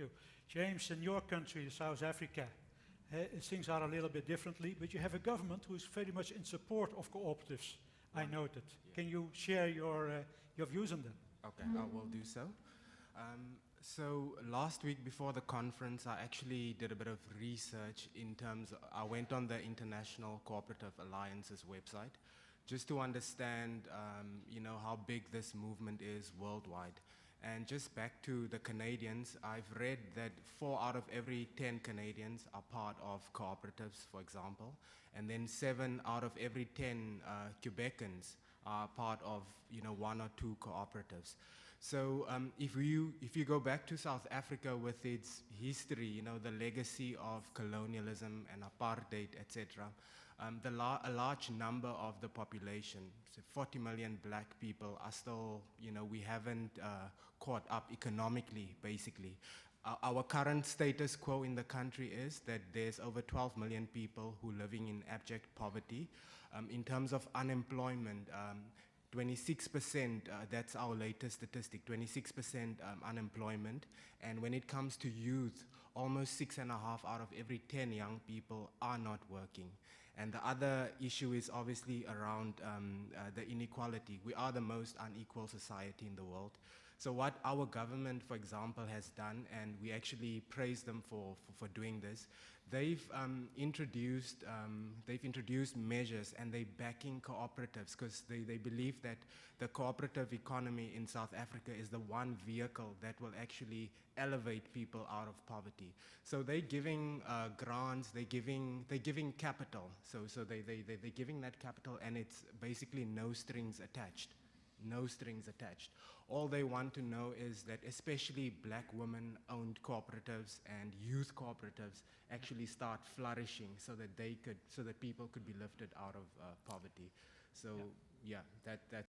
you. James, in your country, South Africa, things are a little bit differently, but you have a government who is very much in support of cooperatives, I noted. Yeah. Can you share your views on that? Okay, I will do so. So last week before the conference, I actually did a bit of research in terms I went on the International Cooperative Alliance's website just to understand, how big this movement is worldwide. And just back to the Canadians, I've read that 4 out of every 10 Canadians are part of cooperatives, for example, and then 7 out of every 10 Quebecans are part of, 1 or 2 cooperatives. So if you go back to South Africa with its history, the legacy of colonialism and apartheid, etc., a large number of the population, so 40 million black people, are still, we haven't caught up economically, basically. Our current status quo in the country is that there's over 12 million people who are living in abject poverty. In terms of unemployment, 26%, that's our latest statistic, 26% unemployment. And when it comes to youth, almost 6.5 out of every 10 young people are not working. And the other issue is obviously around the inequality. We are the most unequal society in the world. So what our government, for example, has done, and we actually praise them for doing this, they've introduced measures, and they're backing cooperatives because they believe that the cooperative economy in South Africa is the one vehicle that will actually elevate people out of poverty. So they're giving grants, they're giving capital. So they're giving that capital, and it's basically no strings attached. No strings attached. All they want to know is that especially black women-owned cooperatives and youth cooperatives actually start flourishing so that people could be lifted out of poverty. So yeah, that's